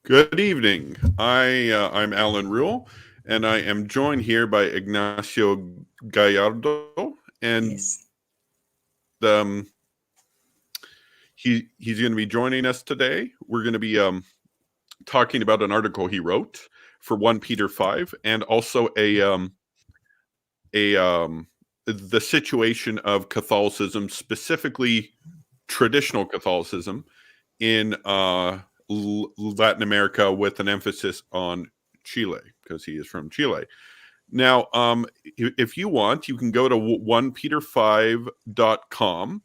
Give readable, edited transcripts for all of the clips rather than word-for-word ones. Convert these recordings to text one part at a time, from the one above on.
Good evening. I'm Alan Rule, and I am joined here by Ignacio Gallardo, and Yes. he's going to be joining us today. We're going to be talking about an article he wrote for 1 Peter 5, and also a the situation of Catholicism, specifically traditional Catholicism in Latin America, with an emphasis on Chile, because he is from Chile. Now, if you want, you can go to 1peter5.com,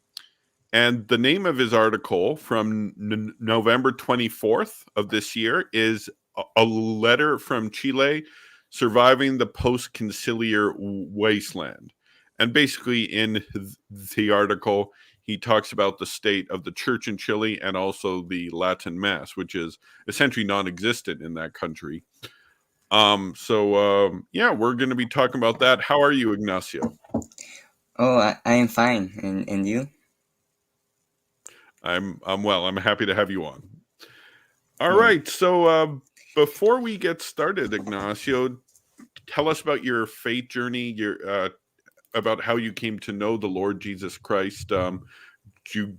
and the name of his article from November 24th of this year is A Letter from Chile, Surviving the Post-Conciliar Wasteland. And basically, in the article, he talks about the state of the church in Chile and also the Latin Mass, which is essentially non-existent in that country. Yeah, we're going to be talking about that. How are you, Ignacio? Oh, I am fine. And you? I'm well. I'm happy to have you on. All Yeah. right. Before we get started, Ignacio, tell us about your faith journey. Your about how you came to know the Lord Jesus Christ. Did you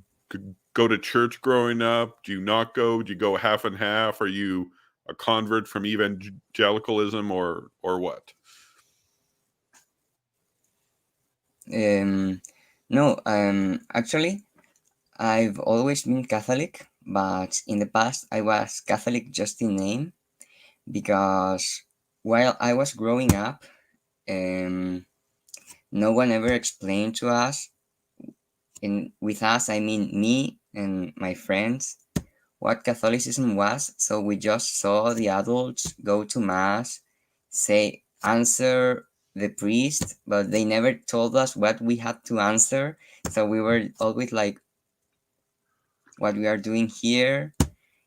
go to church growing up? Do you not go? Do you go half and half? Are you a convert from evangelicalism, or what? Um, no, actually, I've always been Catholic, but in the past, I was Catholic just in name because while I was growing up, um, no one ever explained to us, and with us, I mean me and my friends, what Catholicism was. So we just saw the adults go to Mass, say, answer the priest, but they never told us what we had to answer. So we were always like, what we are doing here,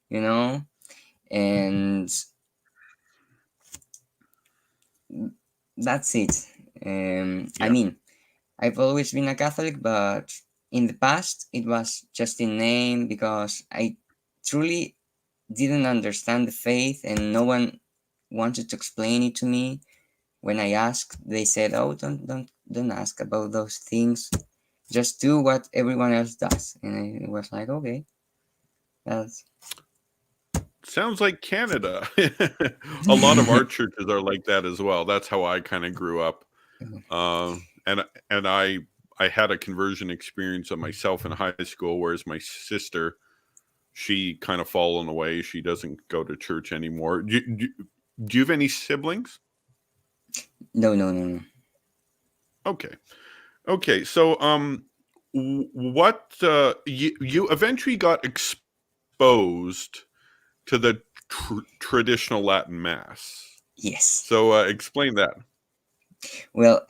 you know? And that's it. I Yeah. mean, I've always been a Catholic, but in the past, it was just in name because I truly didn't understand the faith and no one wanted to explain it to me. When I asked, they said, "Oh, don't ask about those things. Just do what everyone else does." And I was like, "Okay, that's Sounds like Canada. A lot of our churches are like that as well. That's how I kind of grew up. And I had a conversion experience of myself in high school, whereas my sister, she kind of fallen away. She doesn't go to church anymore. Do you have any siblings? no. Okay. Okay. What you eventually got exposed to the traditional Latin Mass. Yes. So explain that. Well,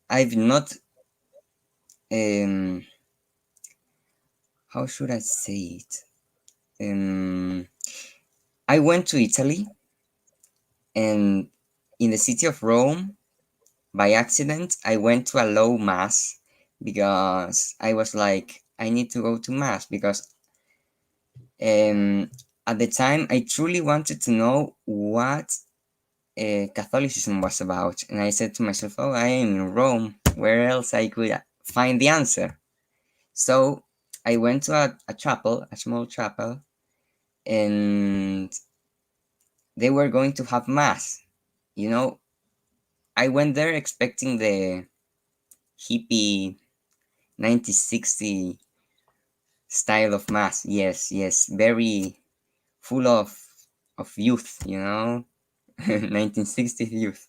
I've not. Um, how should I say it? Um, I went to Italy, and in the city of Rome, by accident, I went to a low mass because I was like, I need to go to mass because um, at the time I truly wanted to know what Catholicism was about. And I said to myself, oh, I am in Rome. Where else I could find the answer? So I went to a chapel, a small chapel, and they were going to have mass. You know, I went there expecting the hippie 1960 style of mass. Yes, yes, very full of youth, 1960s youth.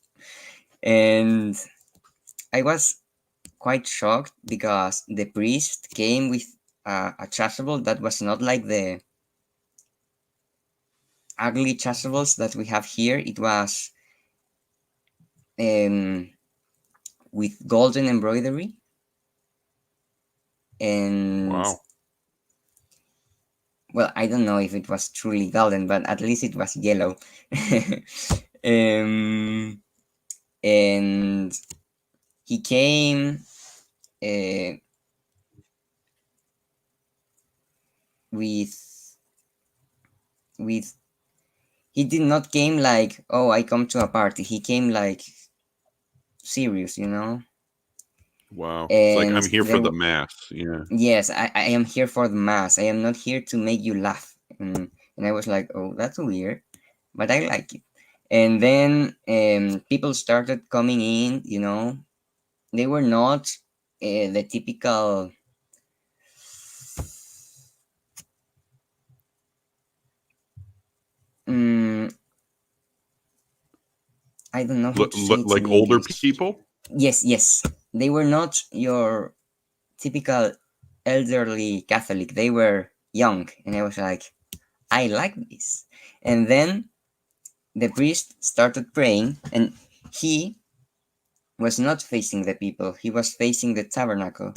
And I was quite shocked because the priest came with a chasuble that was not like the ugly chasubles that we have here. It was um, with golden embroidery, and Wow. well, I don't know if it was truly golden, but at least it was yellow. um, and he came uh, with with he did not came like, oh, I come to a party. He came like serious, Wow. It's like and I'm here for there the mass. Yeah. yes, I am here for the mass. I am not here to make you laugh. And I was like, oh, that's weird, but I like it. And then people started coming in. They were not the typical. Mm, I don't know how to say it in Like older English. people? Yes, yes, they were not your typical elderly Catholic. They were young, and I was like, I like this. And then the priest started praying, and he was not facing the people, he was facing the tabernacle.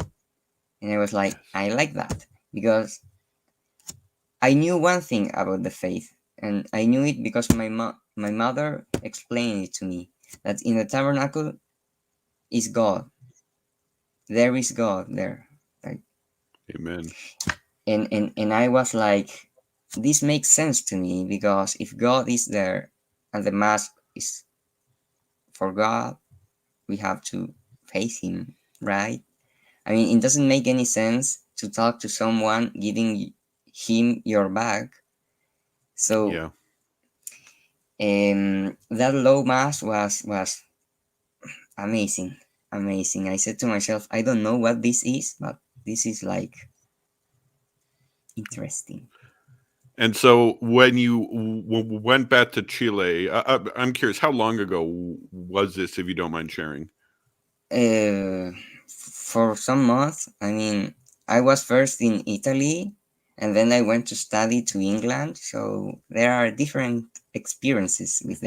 And I was like, Yes. I like that because I knew one thing about the faith, and I knew it because my mother explained it to me that in the tabernacle is God. There is God there. Like, Amen. and I was like, this makes sense to me because if God is there and the mask is for God, we have to face him, right? I mean, it doesn't make any sense to talk to someone giving him your back. So Yeah. that low mass was amazing, amazing. I said to myself, I don't know what this is, but this is like interesting. And so when you went back to Chile, I'm curious, how long ago was this, if you don't mind sharing? Uh, for some months, I mean, I was first in Italy, and then I went to study to England. So there are different experiences with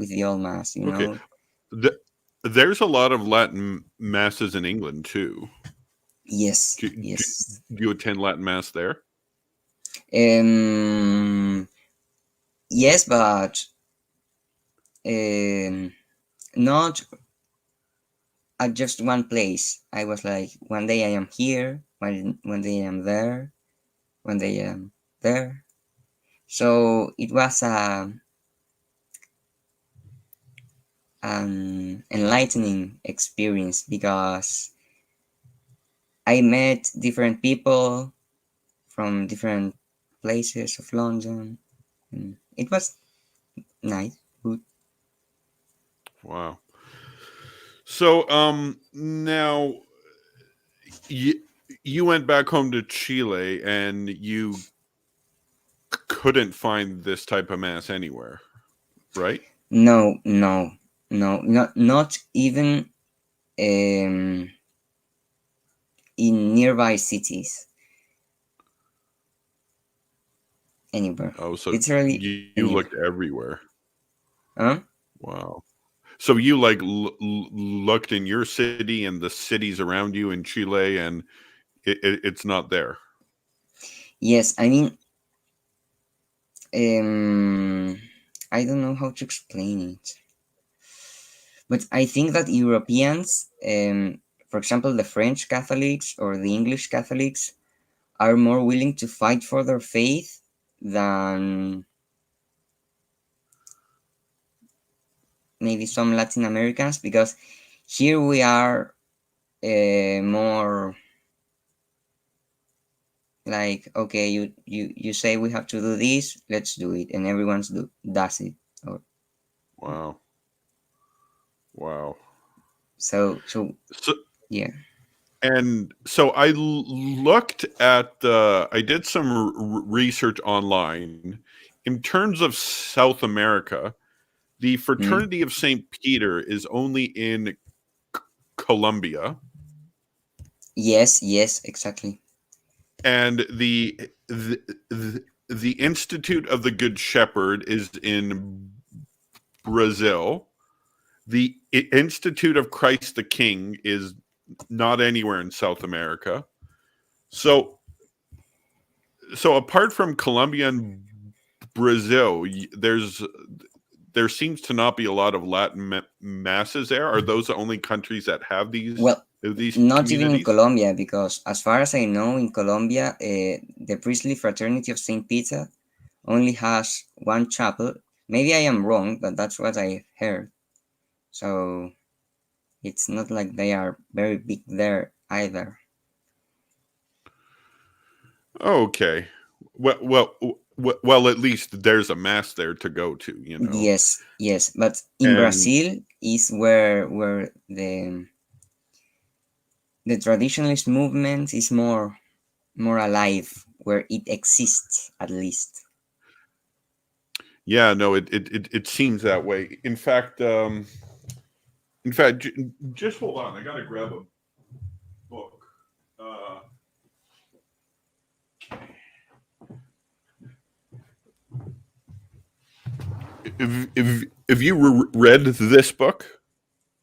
the old mass, Okay. Th- there's a lot of Latin masses in England too. Yes, Do yes. you attend Latin mass there? Um, yes, but um, not at just one place. I was like, one day I am here, one day I am there, one day I am there. So it was an enlightening experience because I met different people from different places of London. And it was nice, good. Wow. So now you you went back home to Chile and you couldn't find this type of mass anywhere, right? No, no, no, not even um, in nearby cities, anywhere. Oh, so Literally you looked anywhere. everywhere. Huh? Wow. So you like looked in your city and the cities around you in Chile, and it's not there. Yes, I mean, um, I don't know how to explain it, but I think that Europeans, for example, the French Catholics or the English Catholics, are more willing to fight for their faith than maybe some Latin Americans because here we are more like, okay, you say we have to do this, let's do it, and does it. Or Wow. Wow. so So yeah. and so I looked at I did some research online in terms of South America. The Hmm? Fraternity of St. Peter is only in Colombia, Yes, yes, exactly. and the Institute of the Good Shepherd is in Brazil. The Institute of Christ the King is not anywhere in South America. So apart from Colombia and Brazil, there seems to not be a lot of Latin masses there. Are those the only countries that have Well, these not even in communities? Colombia, because as far as I know, in Colombia, the priestly fraternity of Saint Peter only has one chapel. Maybe I am wrong, but that's what I heard. So it's not like they are very big there either. Okay. Well, at least there's a mass there to go to, you know. Yes, yes, but in And Brazil is where the traditionalist movement is more alive, where it exists at least. yeah, no, it seems that way. In fact, just hold on. I gotta grab a book. Uh, if you read this book,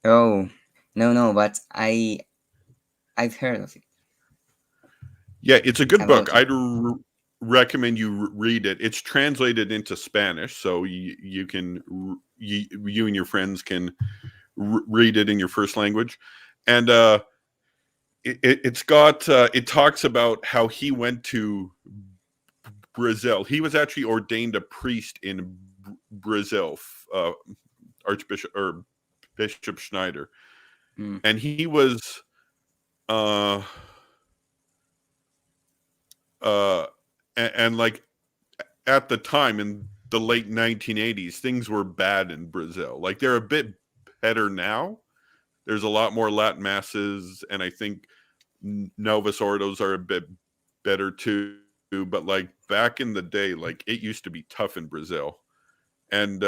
Oh, no, no, but I've heard of it yeah, it's a good book. about it. I'd recommend you read it. It's translated into Spanish, so you can you and your friends can read it in your first language, and it's got it talks about how he went to Brazil. He was actually ordained a priest in Brazil, Archbishop or Bishop Schneider, Mm. and he was uh uh and like at the time in the late 1980s, things were bad in Brazil. Like they're a bit better now. There's a lot more Latin masses, and I think Novus Ordos are a bit better too. But like back in the day, like it used to be tough in Brazil, and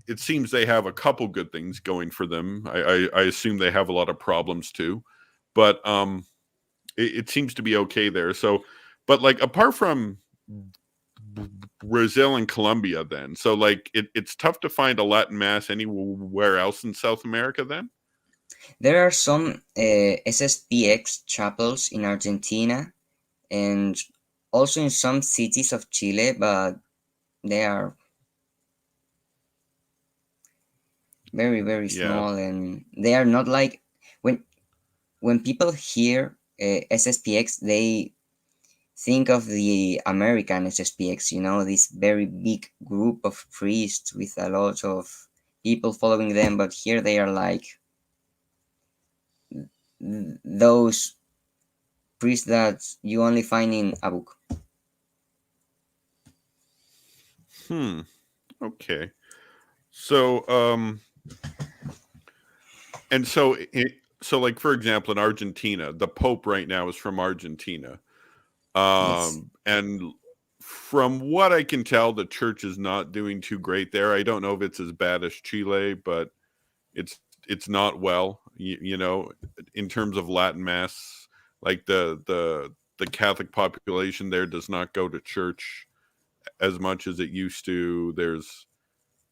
it seems they have a couple good things going for them. I assume they have a lot of problems too, but it seems to be okay there. So, but like apart from Brazil and Colombia, then so like it's tough to find a Latin mass anywhere else in South America. Then There are some SSPX chapels in Argentina and also in some cities of Chile, but they are very, very yeah, small, and they are not like when people hear SSPX, they think of the American SSPX, this very big group of priests with a lot of people following them, but here they are like those priests that you only find in a book. hmm, okay. So and so so like for example in Argentina, the Pope right now is from Argentina. Yes. And from what I can tell, the church is not doing too great there. I don't know if it's as bad as Chile, but it's not well. You know, in terms of Latin mass, like the Catholic population there does not go to church as much as it used to.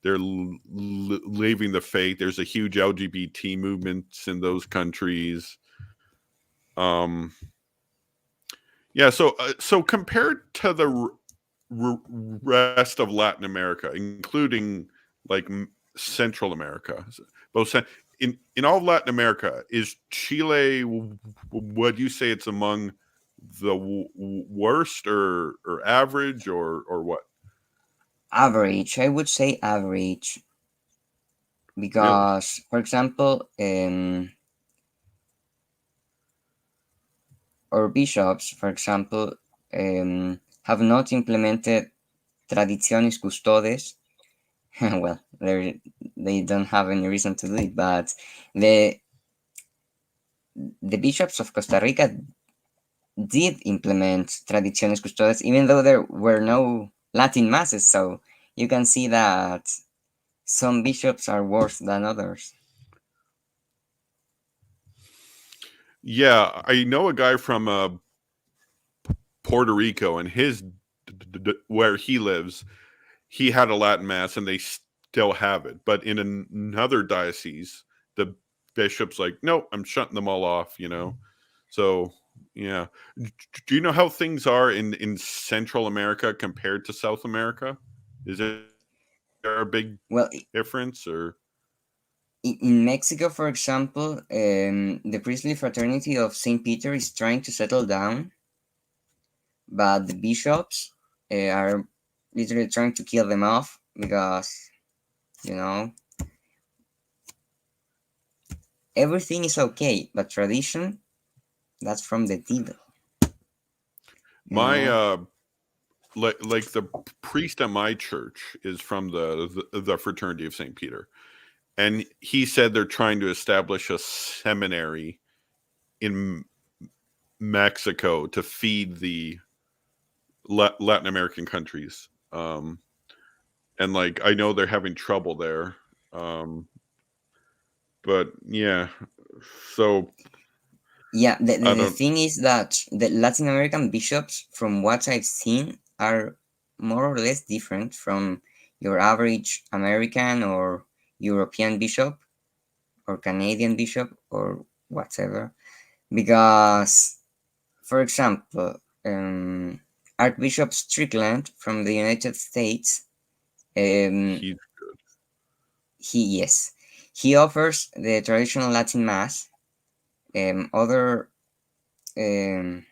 They're leaving the faith. There's a huge LGBT movements in those countries. Um, yeah, so compared to the rest of Latin America, including like Central America, both in all of Latin America, is Chile? Would you say it's among the worst or average or what? Average, I would say average, Really? because, for example, our bishops, for example, have not implemented traditionis custodes. Well, they don't have any reason to do it, but the the bishops of Costa Rica did implement traditionis custodes, even though there were no Latin masses. So you can see that some bishops are worse than others. Yeah, I know a guy from Puerto Rico, and his where he lives, he had a Latin mass, and they still have it. But in another diocese, the bishop's like, "No, I'm shutting them all off." You know, so yeah. Do you know how things are in Central America compared to South America? Is there a big Well, difference or? in Mexico, for example, the priestly fraternity of Saint Peter is trying to settle down, but the bishops are literally trying to kill them off because, you know, everything is okay, but tradition, that's from the devil, you My know? like the priest at my church is from the fraternity of St. Peter, and he said they're trying to establish a seminary in Mexico to feed the Latin American countries. And like I know they're having trouble there. Um, but yeah, so Yeah, I the don't. thing is that the Latin American bishops, from what I've seen, are more or less different from your average American or European bishop or Canadian bishop or whatever. Because, for example, Archbishop Strickland from the United States, um, He's yes, he offers the traditional Latin Mass. Other um,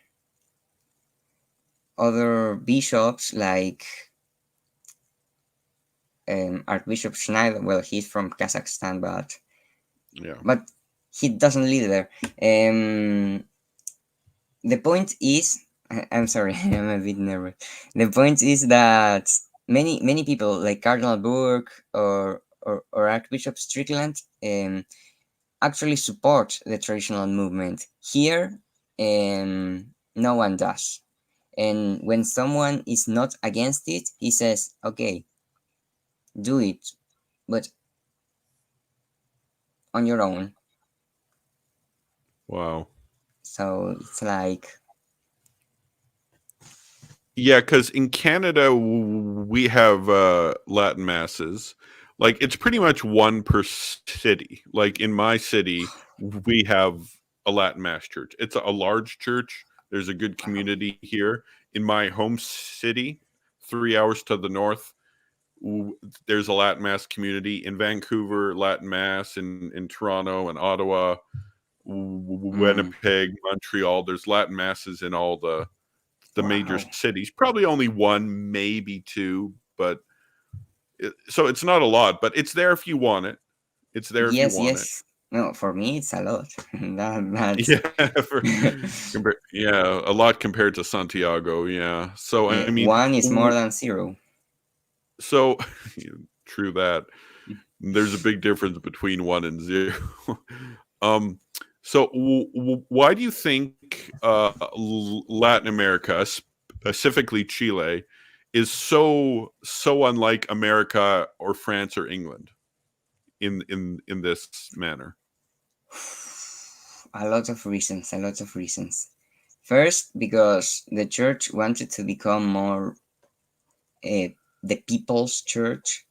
other bishops like Archbishop Schneider. Well, he's from Kazakhstan, yeah. but he doesn't live there. The point is, I'm sorry, I'm a bit nervous. The point is that many people like Cardinal Burke or Archbishop Strickland actually support the traditional movement. Here, no one does. And when someone is not against it, he says, "Okay, do it, but on your own." Wow. So it's like, Yeah, because in Canada we have Latin masses. Like it's pretty much one per city. Like in my city, we have a Latin mass church. It's a large church. There's a good community here. In my home city, 3 hours to the north, there's a Latin mass community. In Vancouver, Latin mass. In Toronto and Ottawa, mm, Winnipeg, Montreal. There's Latin masses in all the major wow. cities. Probably only one, maybe two, but so it's not a lot, but it's there if you want it. It's there if you Yes, want it. yes. No, for me it's a lot. That's Yeah, yeah, a lot compared to Santiago. Yeah, so I yeah, mean, one is more than zero. so true that there's a big difference between one and zero. um, so why do you think Latin America, specifically Chile, is so unlike America or France or England in this manner? A lot of reasons, a lot of reasons. First, because the church wanted to become more uh, the people's church,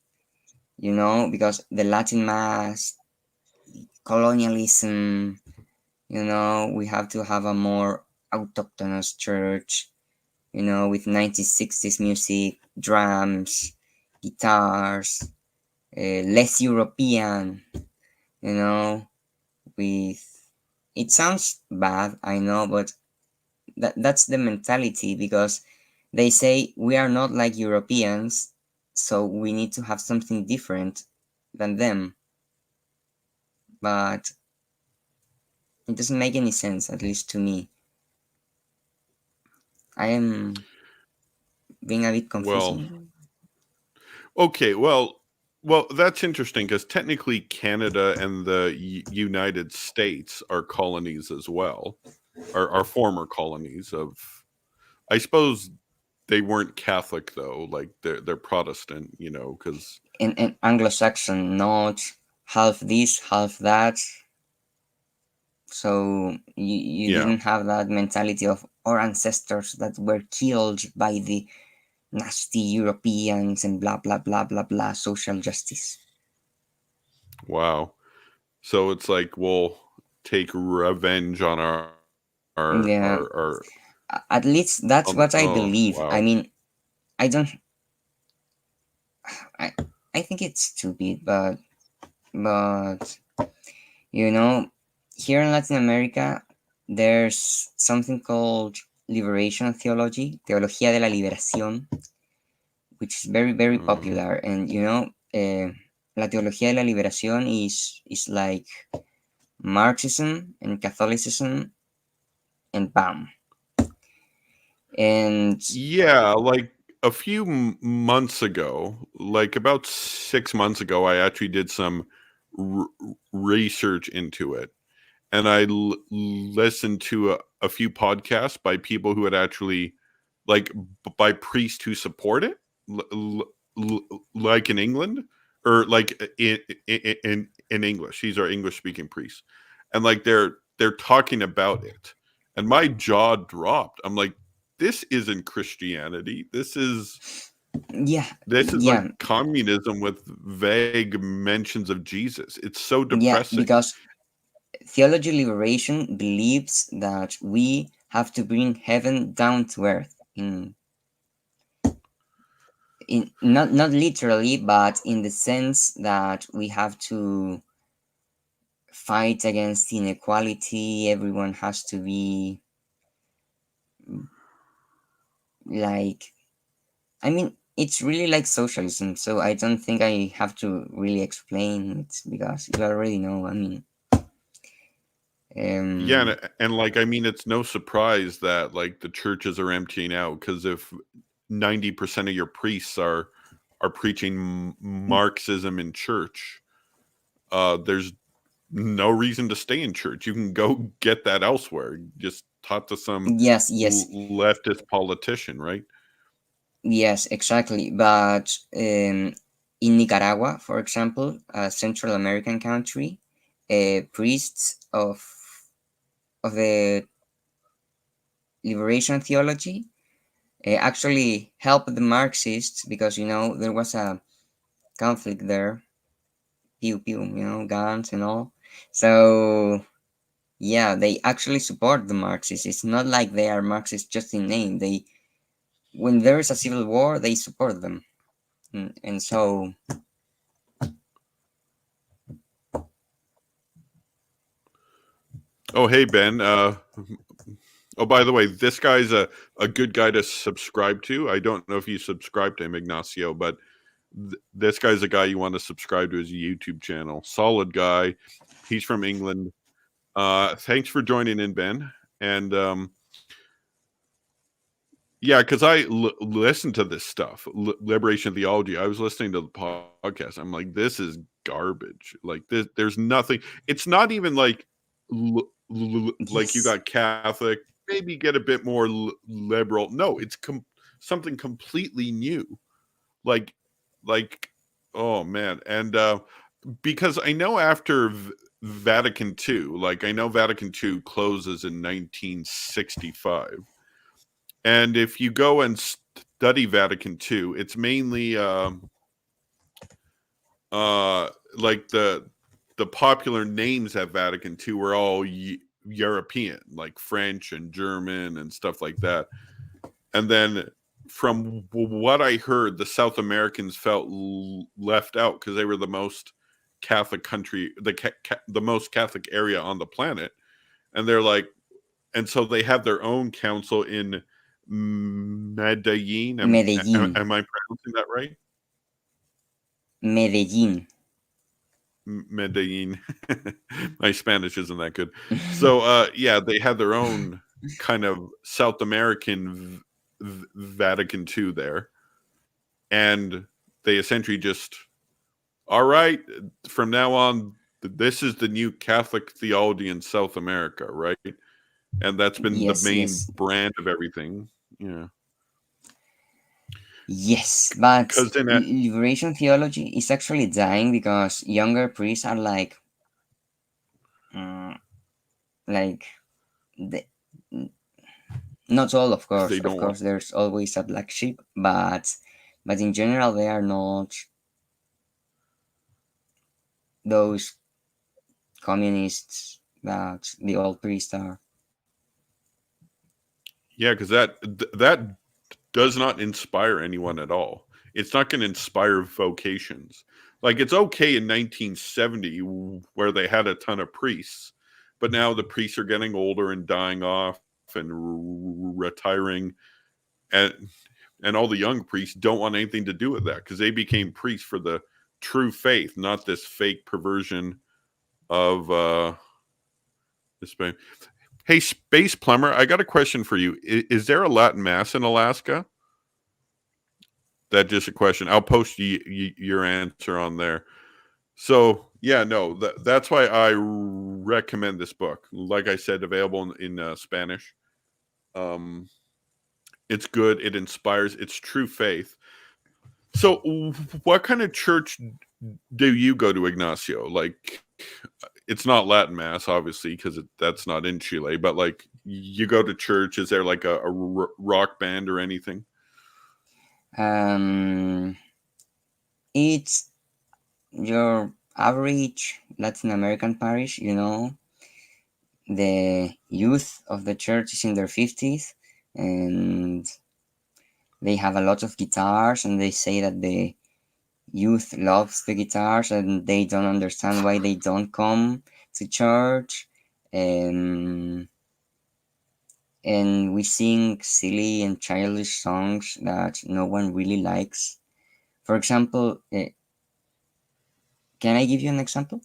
because the Latin Mass, colonialism, we have to have a more autochthonous church, with 1960s music, drums, guitars, less European, you know, with it sounds bad, I know, but that's the mentality because they say we are not like Europeans, so we need to have something different than them. But it doesn't make any sense, at least to me. I am being a bit Well, confusing. okay, well, that's interesting because technically Canada and the United States are colonies as well, are former colonies of. I suppose they weren't Catholic though, like they're Protestant, because And Anglo-Saxon, not half this, half that. So you yeah, didn't have that mentality of our ancestors that were killed by the nasty Europeans and blah blah blah blah blah social justice. wow. So it's like we'll take revenge on Yeah, our at least that's what I oh believe. I wow. mean, I don't. I I think it's stupid, but you know, here in Latin America, there's something called liberation theology, teología de la liberación, which is very very Uh, popular. And La Teología de la Liberación is like Marxism and Catholicism and bam. And yeah, like a few months ago, like about 6 months ago, I actually did some r- research into it, and I listened to a few podcasts by people who had actually, like, by priests who support it, like in England, or like in English. These are English speaking priests, and like they're talking about it, and my jaw dropped. I'm like, this isn't Christianity. yeah, This is like yeah, communism with vague mentions of Jesus. It's so yeah, depressing. because theology liberation believes that we have to bring heaven down to earth in not literally, but in the sense that we have to fight against inequality. Everyone has to be like, I mean, it's really like socialism, so I don't think I have to really explain it because you already know. I mean, Yeah, um, and like I mean, it's no surprise that like the churches are emptying out, because if 90% of your priests are preaching Marxism in church, there's no reason to stay in church. You can go get that elsewhere, just taught to some yes, yes, leftist politician, right? yes, exactly. But in Nicaragua, for example, a Central American country, priests of the liberation theology actually helped the Marxists because there was a conflict there, pew pew, guns and all. So yeah, they actually support the Marxists. It's not like they are Marxists just in name. They When there is a civil war, they support them. And so Oh, hey Ben. Oh, by the way, this guy's a good guy to subscribe to. I don't know if you subscribe to him, Ignacio, but this guy's a guy you want to subscribe to his YouTube channel. Solid guy. He's from England. Thanks for joining in, Ben. And yeah, because I listened to this stuff, liberation theology. I was listening to the podcast. I'm like, this is garbage. Like this, there's nothing. It's not even like like you yes, got Catholic, maybe get a bit more liberal. No, it's something completely new. Like, like, oh man, and because I know after Vatican II, like I know Vatican II closes in 1965, and if you go and study Vatican II, it's mainly like the popular names at Vatican II were all European, like French and German and stuff like that. And then from what I heard, the South Americans felt left out because they were the most Catholic country, the most Catholic area on the planet, and they're like, and so they have their own council in Medellin. Medellín, Am I pronouncing that right? Medellín. Medellin. My Spanish isn't that good. So yeah, they had their own kind of South American Vatican II there, and they essentially just, all right, from now on, this is the new Catholic theology in South America, right? And that's been the Yes, main yes, brand of everything. Yeah, yes. But because in liberation theology is actually dying because younger priests are mm, like the, not all, of course. they Of don't want. course, there's always a black sheep, but in general, they are not those communists that the old priests are. Yeah, because that does not inspire anyone at all. It's not going to inspire vocations. Like it's okay in 1970 where they had a ton of priests, but now the priests are getting older and dying off and retiring, and and all the young priests don't want anything to do with that because they became priests for the true faith, not this fake perversion of this. Hey, Space Plumber, I got a question for you. Is there a Latin Mass in Alaska? That's just a question. I'll post your answer on there. So yeah, no, that's why I recommend this book. Like I said, available in Spanish. Um, it's good. It inspires. It's true faith. So, what kind of church do you go to, Ignacio? Like, it's not Latin Mass, obviously, because that's not in Chile. But like, you go to church. Is there like a rock band or anything? Um, it's your average Latin American parish, the youth of the church is in their 50s, and they have a lot of guitars, and they say that the youth loves the guitars and they don't understand why they don't come to church. And and we sing silly and childish songs that no one really likes. For example, can I give you an example?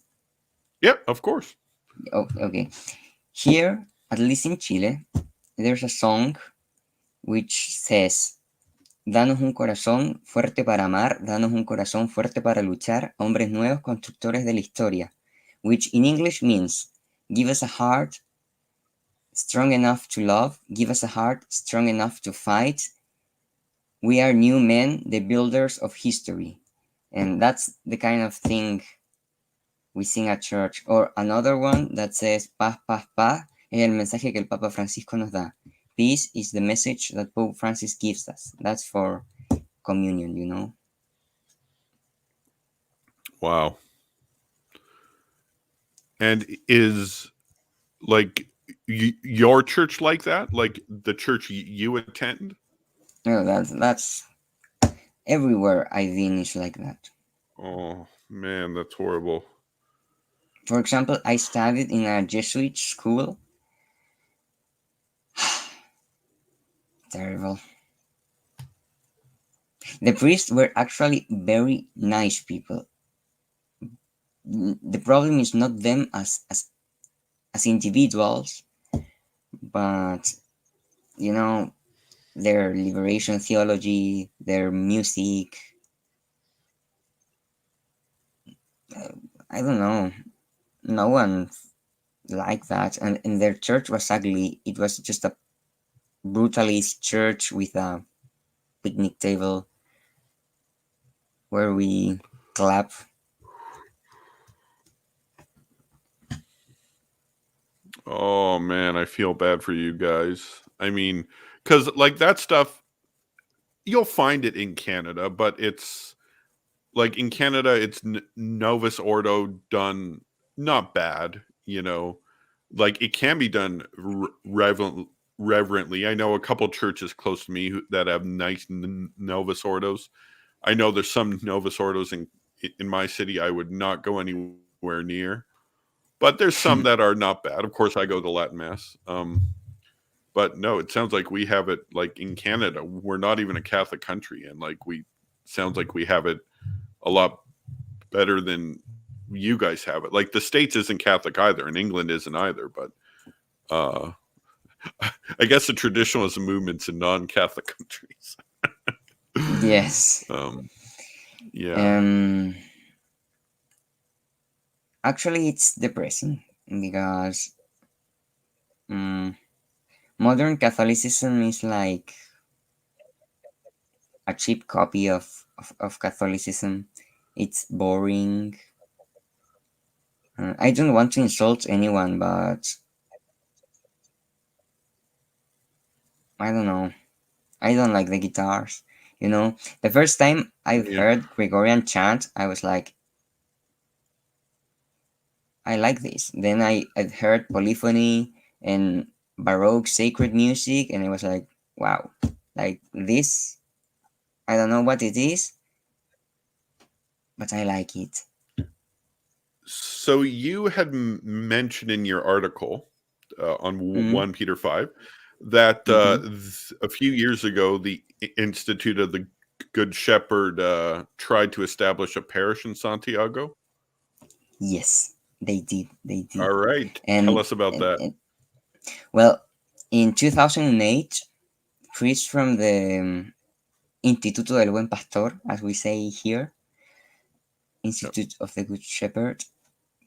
Yeah, of course. Oh, okay. Here, at least in Chile, there's a song which says, Danos un corazón fuerte para amar, danos un corazón fuerte para luchar, hombres nuevos constructores de la historia, which in English means, give us a heart strong enough to love, give us a heart strong enough to fight. We are new men, the builders of history. And that's the kind of thing we sing at church. Or another one that says, paz, paz, paz, es el mensaje que el Papa Francisco nos da. Peace is the message that Pope Francis gives us. That's for communion. Wow. And is like your church like that? Like the church you attend? No, that's everywhere I've been is like that. Oh man, that's horrible. For example, I studied in a Jesuit school. Terrible. The priests were actually very nice people. The problem is not them as individuals, but you know their liberation theology, their music. I don't know. No one liked that, and their church was ugly. It was just a brutalist church with a picnic table where we clap. Oh man, I feel bad for you guys. I mean, because like that stuff, you'll find it in Canada, but it's like in Canada, it's Novus Ordo done not bad, like it can be done reverently. I know a couple churches close to me that have nice Novus Ordos. I know there's some Novus Ordos in my city I would not go anywhere near. But there's some that are not bad. Of course, I go to Latin Mass. But no, it sounds like we have it like in Canada. We're not even a Catholic country, and like we sounds like we have it a lot better than you guys have it. Like the States isn't Catholic either, and England isn't either. But uh, I guess the traditionalism movement's in non-Catholic countries. Yes. Yeah. Um. Actually, it's depressing because modern Catholicism is like a cheap copy of Catholicism. It's boring. I don't want to insult anyone, but I don't know. I don't like the guitars. The first time I've Yeah. heard Gregorian chant, I was like, I like this. Then I've heard polyphony and Baroque sacred music, and I was like, wow, like this. I don't know what it is, but I like it. So you had mentioned in your article on Mm, 1 Peter 5 that Mm-hmm. a few years ago, the Institute of the Good Shepherd tried to establish a parish in Santiago. Yes, they did. They All did. right, tell And, us about and, that. and well, in 2008, priests from the Instituto del Buen Pastor, as we say here, Yep. Institute of the Good Shepherd,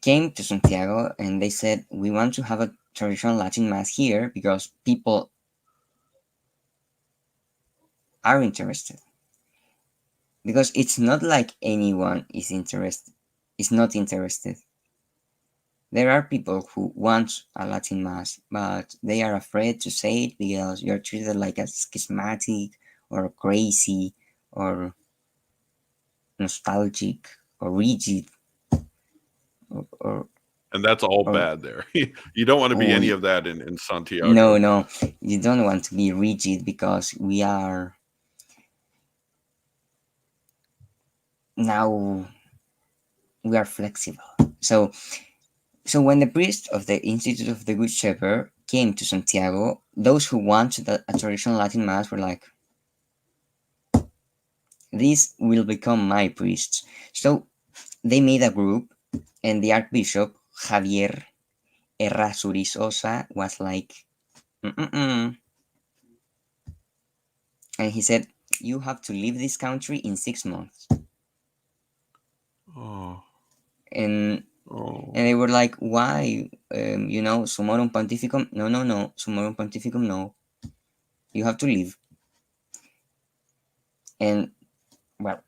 came to Santiago and they said, we want to have a traditional Latin Mass here because people are interested. Because it's not like anyone is not interested. There are people who want a Latin Mass, but they are afraid to say it because you're treated like a schismatic or crazy or nostalgic or rigid or, And that's all or bad there. You don't want to be oh, any of that in no, Santiago. no, you don't want to be rigid because we are now we are flexible. So so when the priest of the Institute of the Good Shepherd came to Santiago, those who wanted a traditional Latin Mass were like, "These will become my priests." So they made a group, and the Archbishop Javier Errázuriz was like, "Mm-mm-mm," and he said, "You have to leave this country in 6 months." Oh, And oh. and they were like, "Why? Summorum Pontificum? No, no, no. Summorum Pontificum, no. You have to leave." And well,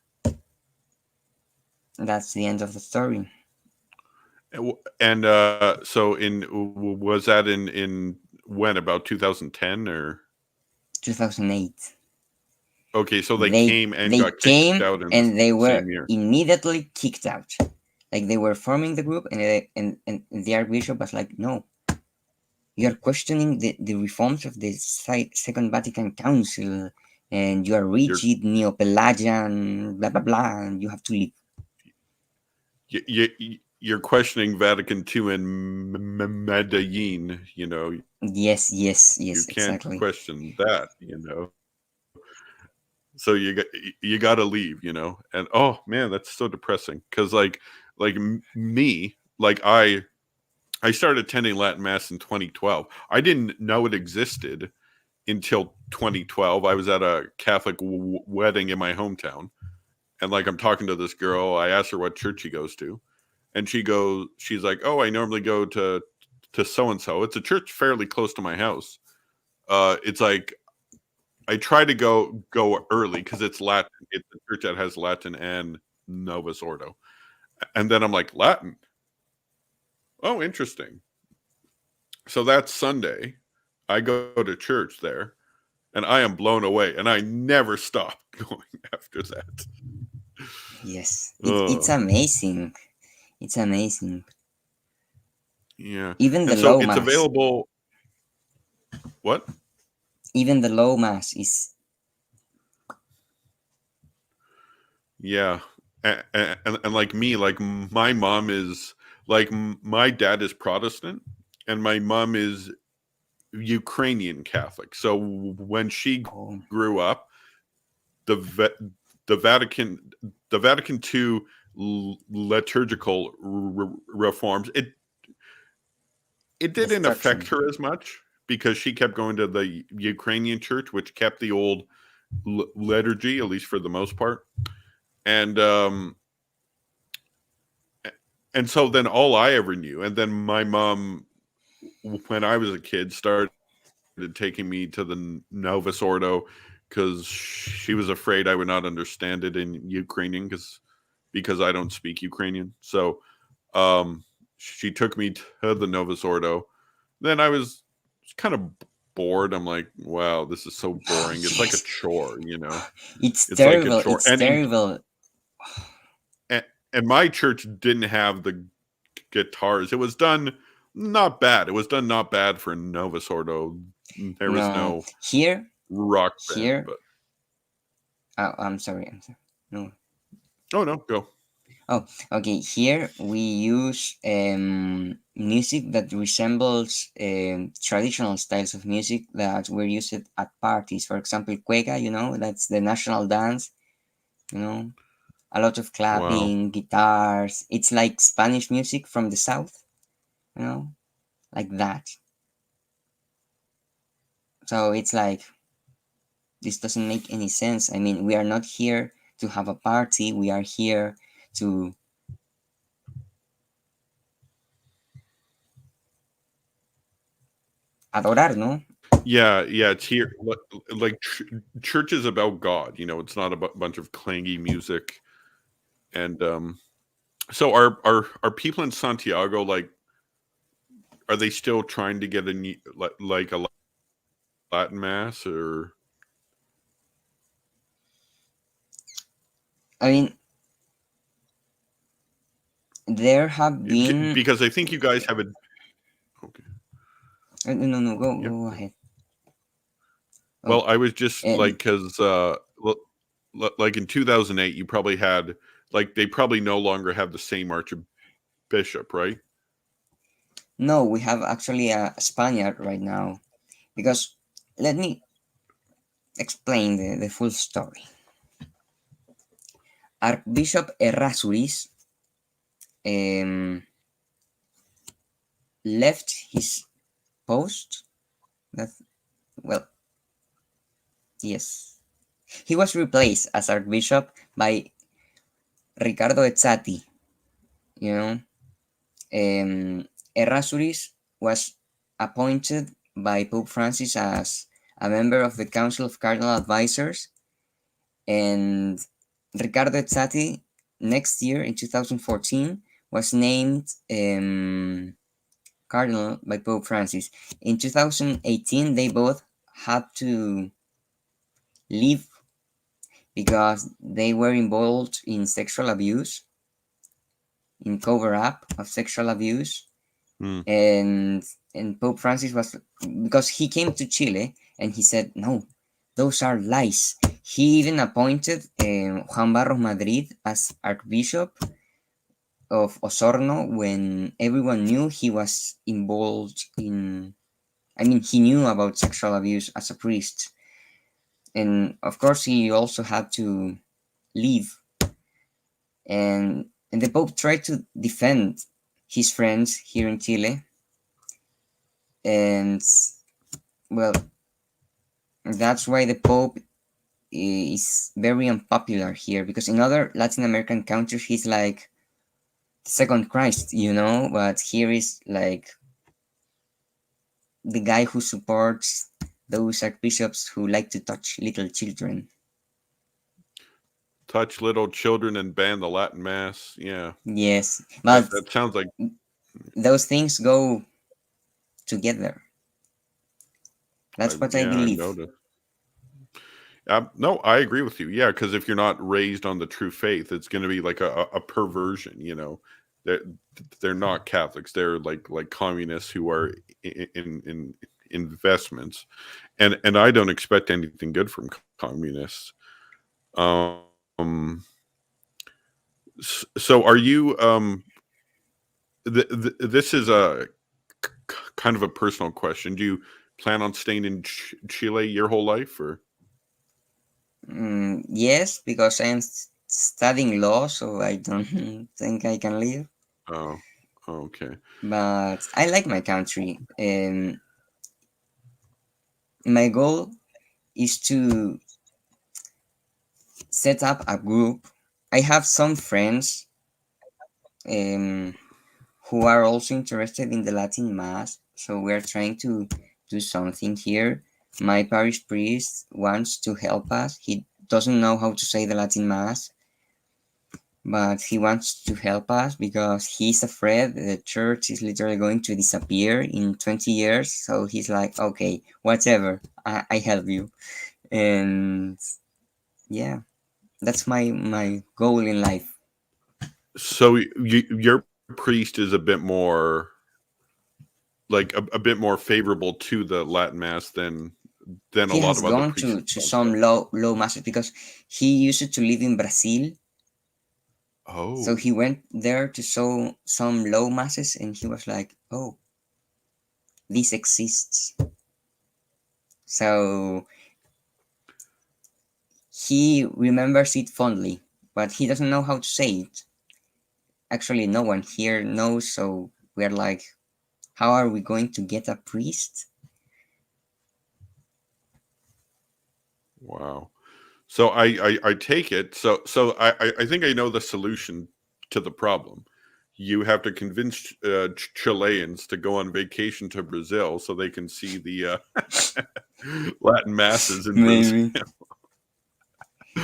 that's the end of the story. And so was that in when, about 2010 or? 2008. Okay, so they They came and they got kicked came out in the and they same were year. immediately kicked out. Like they were forming the group, and the Archbishop was like, "No, you are questioning the reforms of the Second Vatican Council, and you are You're rigid, neo-Pelagian, blah blah blah, and you have to leave." you're questioning Vatican II and Medellin. Yes, yes, You yes, can't exactly. question that. So you got to leave. And oh man, that's so depressing. Because me, I started attending Latin Mass in 2012. I didn't know it existed until 2012. I was at a Catholic wedding in my hometown, and I'm talking to this girl. I asked her what church she goes to, and she's like, "Oh, I normally go to so and so. It's a church fairly close to my house. It's like I try to go early because it's Latin. It's a church that has Latin and Novus Ordo." And then I'm like, "Latin? Oh, interesting." So that's Sunday. I go to church there, and I am blown away, and I never stopped going after that. Yes, it's Oh, amazing. It's amazing. yeah. Even the And so low it's mass, available. What? even the low mass is Yeah. And like me, like my mom is my dad is Protestant, and my mom is Ukrainian Catholic. So when she oh, grew up, the the Vatican the Vatican II liturgical reforms, it didn't affect destruction. her as much because she kept going to the Ukrainian church, which kept the old liturgy, at least for the most part. And and so then all I ever knew, and then my mom, when I was a kid, started taking me to the Novus Ordo because she was afraid I would not understand it in Ukrainian because I don't speak Ukrainian. So she took me to the Novus Ordo. Then I was kind of bored. I'm like, wow, this is so boring. It's like a Yes, chore. it's It's like a terrible. chore. It's terrible. And and my church didn't have the guitars. It was done not bad. It was done not bad for Novus Ordo. There was No, no here, rock band, here. but I'm sorry. I'm sorry. No, oh no, go. Oh, okay. Here we use music that resembles traditional styles of music that were used at parties. For example, cueca, that's the national dance, you know, a lot of Wow. clapping, guitars. It's like Spanish music from the south, like that. So it's like, this doesn't make any sense. I mean, we are not here to have a party, we are here to adorar, ¿no? Yeah, yeah, it's here. Like church is about God. It's not a bunch of clangy music. And so are people in Santiago like? Are they still trying to get like a Latin mass or I mean, there have been. because I think you guys have a okay. No, no, go Yeah. go ahead. Oh, Well, I was just and like because like in 2008, you probably had like they probably no longer have the same archbishop, right? no, we have actually a Spaniard right now because let me explain the full story. Archbishop Errázuriz um, left his post. That well, yes, he was replaced as Archbishop by Ricardo Ezzati. You know, Errázuriz was appointed by Pope Francis as a member of the Council of Cardinal Advisors, and Ricardo Ezzati next year in 2014 was named cardinal by Pope Francis. In 2018, they both had to leave because they were involved in sexual abuse, in cover up of sexual abuse, Hmm. and Pope Francis was, because he came to Chile and he said no, those are lies. He even appointed Juan Barros Madrid as Archbishop of Osorno when everyone knew he was involved in. I mean, he knew about sexual abuse as a priest, and of course he also had to leave. And the Pope tried to defend his friends here in Chile, and well, that's why the Pope is very unpopular here because in other Latin American countries he's like second Christ, but here is like the guy who supports those archbishops who like to touch little children. Touch little children and ban the Latin mass. Yeah, Yes, that but that sounds like those things go together. That's what I yeah, I've believe. noticed. No, I agree with you. Yeah, because if you're not raised on the true faith, it's going to be like a perversion. They're they're not Catholics. They're like communists who are in investments, and I don't expect anything good from communists. Um, so are you? This is a kind of a personal question. Do you plan on staying in Chile your whole life, or? Yes, because I'm studying law, so I don't think I can leave. Oh, okay. But I like my country, and my goal is to set up a group. I have some friends um, who are also interested in the Latin Mass, so we're trying to do something here. My parish priest wants to help us. He doesn't know how to say the Latin Mass, but he wants to help us because he's afraid the church is literally going to disappear in 20 years. So he's like, okay, whatever, I help you. And yeah, that's my goal in life. So your priest is a bit more like a bit more favorable to the Latin mass than a He lot has of other gone priests to in some Santiago. low masses because he used to live in Brazil, So Oh, he went there to show some low masses, and he was like, "Oh, this exists." So he remembers it fondly, but he doesn't know how to say it. Actually, no one here knows, so we're like, how are we going to get a priest? wow. So I take it. I think I know the solution to the problem. You have to convince Chileans to go on vacation to Brazil so they can see the Latin masses in Brazil. Maybe.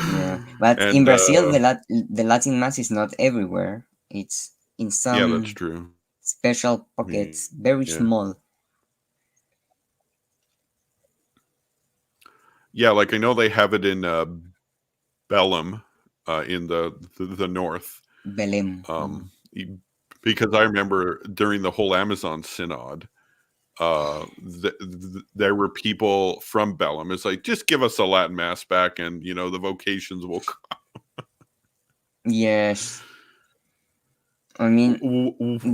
Yeah, but in And Brazil, the Latin mass is not everywhere. It's in yeah, that's some true. special Yeah. pockets, very small. Yeah, like I know they have it in Belém, in the north, Belém. um, e- because I remember during the whole Amazon synod, there were people from Belém. It's like, just give us a Latin mass back, and the vocations will. Yes, I mean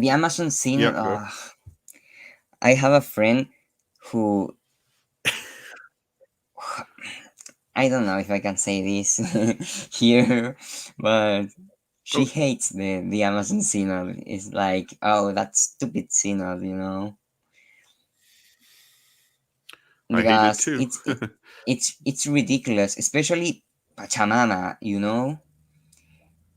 the Amazon Yeah, Synod. go. I have a friend who I don't know if I can say this here, but she Oh, hates the Amazon Synod. It's like, oh, that stupid synod, you know, I hate it because too. it's ridiculous, especially Pachamama, you know,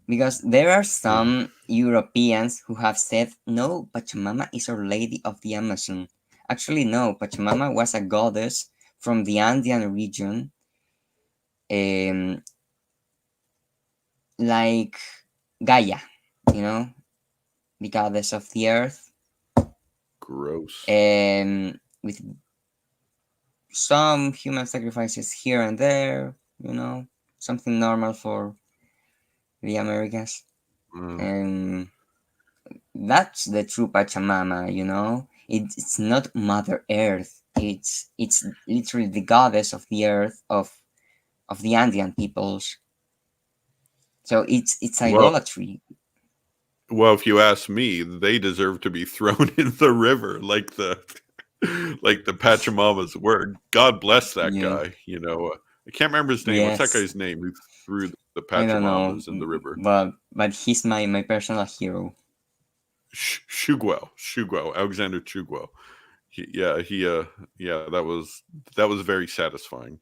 because there are Yeah, some Europeans who have said, no, Pachamama is Our Lady of the Amazon. Actually, no, Pachamama was a goddess from the Andean region, um, like Gaia, you know, the goddess of the earth, gross. with some human sacrifices here and there, you know, something normal for the Americas. Uh, And that's the true Pachamama, you know. It's not Mother Earth. It's literally the goddess of the earth of the Andean peoples. So it's well, idolatry. well, if you ask me, they deserve to be thrown in the river like the like the Pachamamas were. God bless that Yeah. guy. I can't remember his name. What's that Yes. guy's name who threw the I don't know, Pachamamas in the river? but he's my personal hero. Shuguel, Alexander Shuguel. Yeah, that was very satisfying.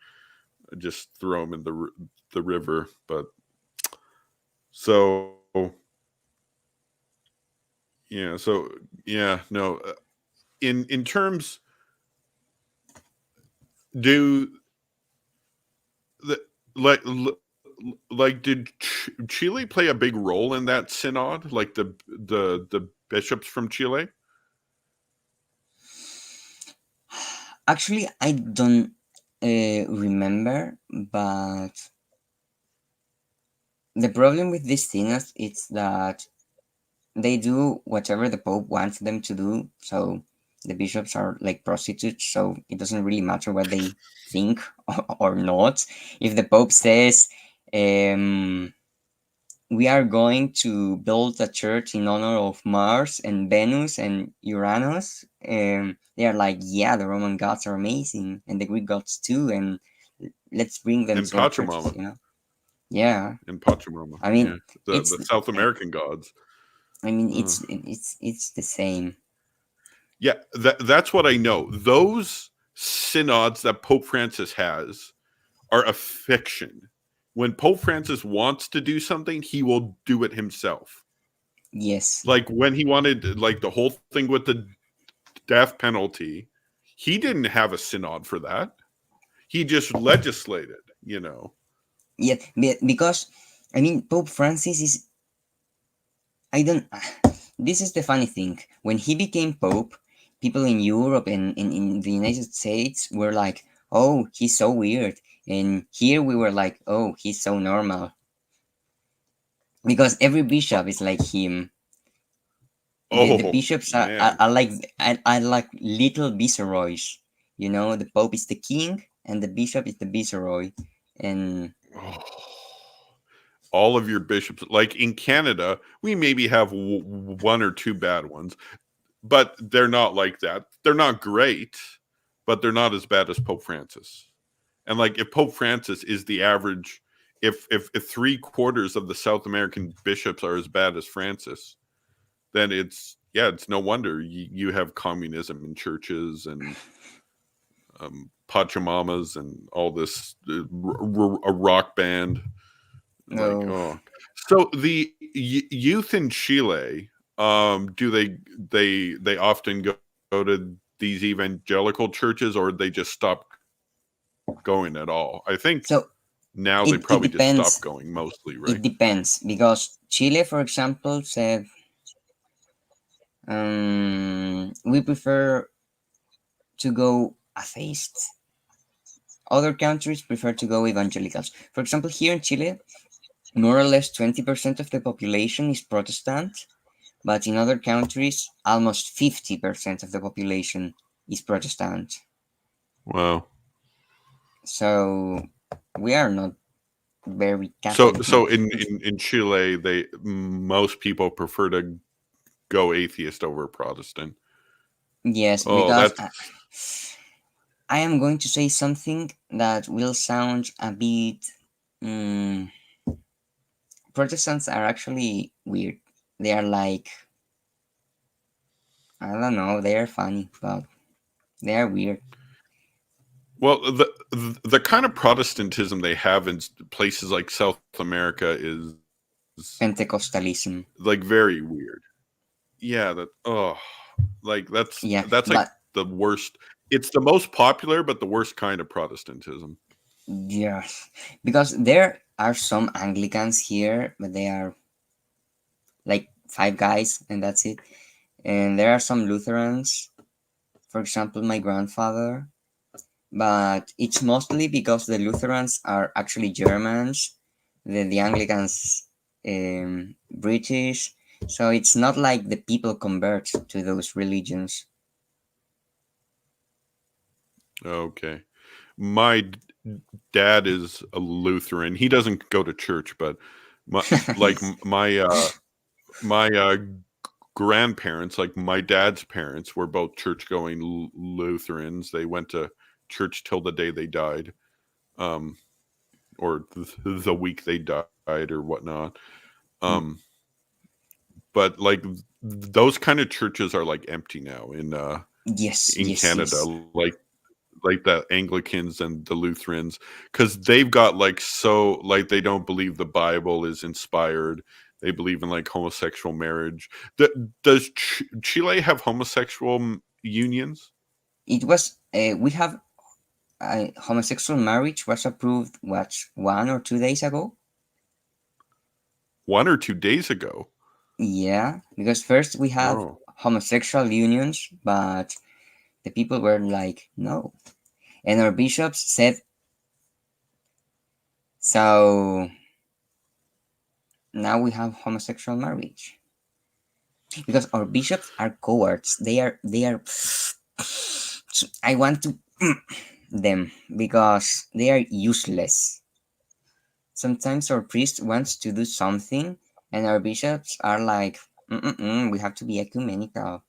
Just throw him in the river, but so yeah, no. In terms, do the like like did Chile play a big role in that synod? Like the bishops from Chile? Actually, I don't remember, but the problem with these synods is that they do whatever the Pope wants them to do. So the bishops are like prostitutes, so it doesn't really matter what they think or not. If the Pope says, um, we are going to build a church in honor of Mars and Venus and Uranus, they are like, yeah, the Roman gods are amazing, and the Greek gods too, and let's bring them And to our churches, Pachamama. you know? Yeah, And Pachamama. I Yeah. mean, The it's South American gods. Uh, it's the same. yeah, that's what I know. Those synods that Pope Francis has are a fiction. When Pope Francis wants to do something, he will do it himself. Yes, Like when he wanted like the whole thing with the death penalty, he didn't have a synod for that. He just legislated. yeah, because I mean, Pope Francis is I don't. This is the funny thing. When he became Pope, people in Europe and in the United States were like, oh, he's so weird. And here we were like, oh, he's so normal. Because every bishop is like him. The Oh bishops man. are like little viceroys. You know, the Pope is the king and the bishop is the viceroy. And Oh. all of your bishops, like in Canada, we maybe have one or two bad ones, but they're not like that. They're not great, but they're not as bad as Pope Francis. And like if Pope Francis is the average, if three-quarters of the South American bishops are as bad as Francis, then it's no wonder you have communism in churches and Pachamamas and all this a rock band. Like, Oh, oh, so the youth in Chile, do they often go to these evangelical churches, or they just stop going at all? I think so now they it probably just stop depends. going mostly, It right? depends because Chile, for example, said we prefer to go atheists. Other countries prefer to go evangelicals. For example, here in Chile, more or less 20% of the population is Protestant, but in other countries, almost 50% of the population is Protestant. Wow. So we are not very So Catholic. so in Chile, they most people prefer to go atheist over Protestant. Yes, Oh, because that's I am going to say something that will sound a bit. mm Protestants are actually weird. They are like, I don't know, they are funny, but they are weird. well, the kind of Protestantism they have in places like South America is Pentecostalism. like very weird. Yeah, like Yeah, that's like but the worst. It's the most popular, but the worst kind of Protestantism. yes, because there are some Anglicans here, but they are like five guys and that's it. And there are some Lutherans, for example, my grandfather, but it's mostly because the Lutherans are actually Germans, the Anglicans British, so it's not like the people convert to those religions. Okay, my dad is a Lutheran. He doesn't go to church, but my like my grandparents, like my dad's parents, were both church going Lutherans. They went to church till the day they died, um, or the week they died, or whatnot. Mm, Um, but like those kind of churches are like empty now yes, in yes, Canada, yes. like the Anglicans and the Lutherans, because they've got like so like they don't believe the Bible is inspired. They believe in like homosexual marriage. Does Chile have homosexual unions? It was we have homosexual marriage was approved what 1 or 2 days ago. 1 or 2 days ago. Yeah, because first we have Oh, homosexual unions, but the people were like no, and our bishops said so. Now we have homosexual marriage because our bishops are cowards. They are. I want to them because they are useless. Sometimes our priest wants to do something, and our bishops are like, we have to be ecumenical,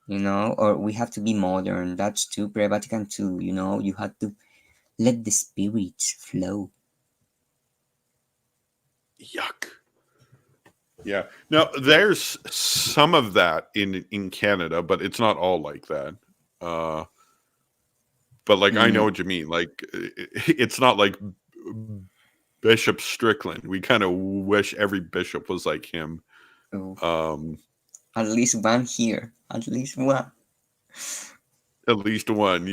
or we have to be modern. That's too pre-Vatican II, you have to let the spirits flow. yuck. Yeah. Now there's some of that in Canada, but it's not all like that. Uh, but like I know Mm, what you mean. Like it's not like Bishop Strickland. We kind of wish every bishop was like him. oh, Um, at least one here. At least one. at least one,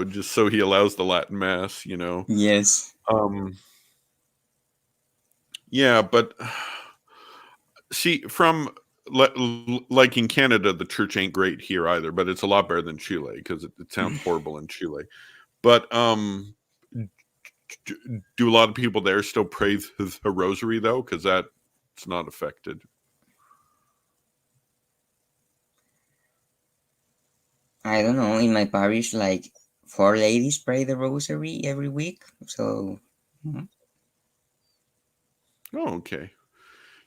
just so he allows the Latin Mass. Yes. Um, yeah, but see, like in Canada, the church ain't great here either, but it's a lot better than Chile because it sounds horrible in Chile. But do a lot of people there still pray the rosary though? Because that's not affected. I don't know. In my parish, like four ladies pray the rosary every week. So, mhm. Oh, okay.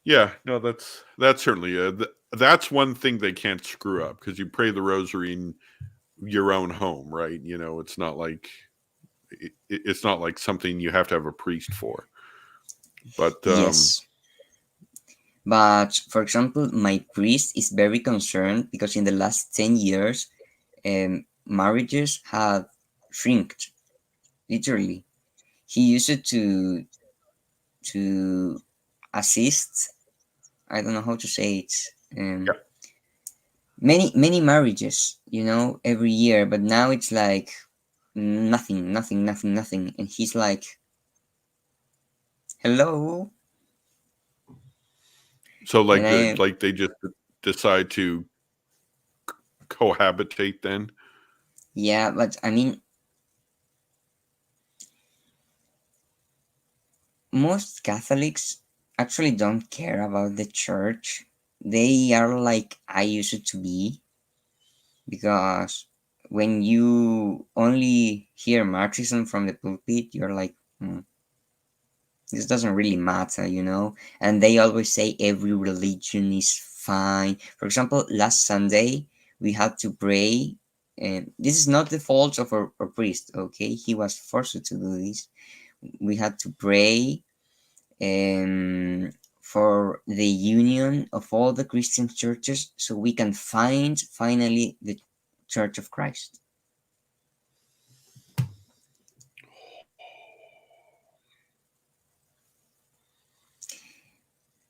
Yeah, no, that's certainly that's one thing they can't screw up because you pray the rosary in your own home, right? You know, it's not like something you have to have a priest for. But Yes, but for example, my priest is very concerned because in the last 10 years, marriages have shrinked, literally. He used it to assist, I don't know how to say it, yeah, many marriages, every year, but now it's like nothing, nothing, nothing, nothing. And he's like, hello. so And like they just decide to cohabitate then. yeah, but I mean, most Catholics actually don't care about the church. They are like I used to be, because when you only hear Marxism from the pulpit, you're like, this doesn't really matter. And they always say every religion is fine. For example, last Sunday, we had to pray. And this is not the fault of our priest, okay? He was forced to do this. We had to pray for the union of all the Christian churches so we can find finally the Church of Christ.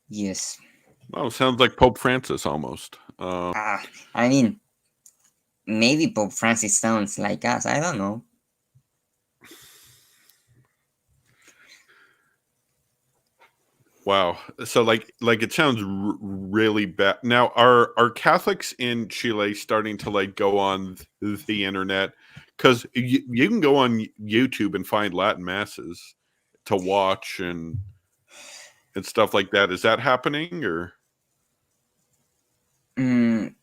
Yes. Well, sounds like Pope Francis almost. Ah, I mean, maybe Pope Francis sounds like us. I don't know. Wow. So like it sounds really bad. Now are Catholics in Chile starting to like go on the internet cuz you can go on YouTube and find Latin masses to watch and stuff like that. Is that happening or Mm,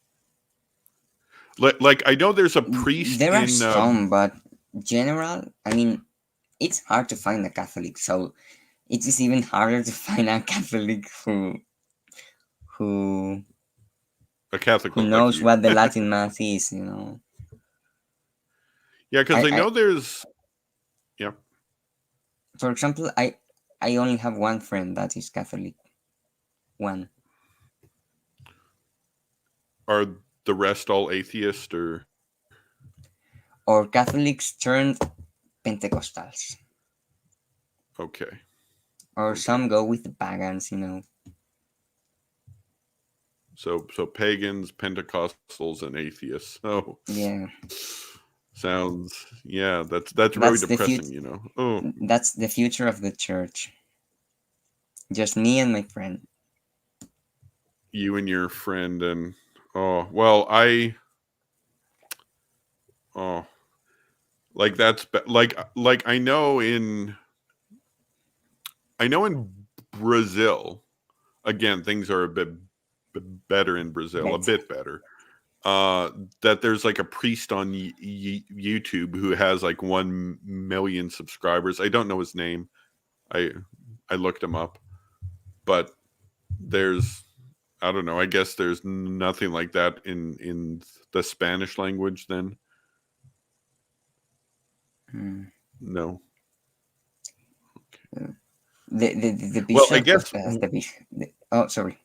like I know there's a priest there are in some, but general, I mean, it's hard to find a Catholic, so it is even harder to find a Catholic who a Catholic who like knows you. what the Latin Mass is. Yeah, cuz I know I there's yeah, For example, I only have one friend that is Catholic. One. are the rest all atheist or Or Catholics turned Pentecostals. okay. Or Okay. some go with the pagans. So pagans, Pentecostals, and atheists. Oh, Yeah. sounds yeah. That's very That's the future. depressing. You know. Oh, That's the future of the church. Just me and my friend. you and your friend and oh well, oh like like I know in Brazil again things are a bit better in Brazil, a Better. bit better. That there's like a priest on YouTube who has like 1 million subscribers. I don't know his name. I I looked him up, but there's I don't know. I guess there's nothing like that in the Spanish language. Then Mm. no. The Well, I bishop, guess. the bishop. Oh, sorry.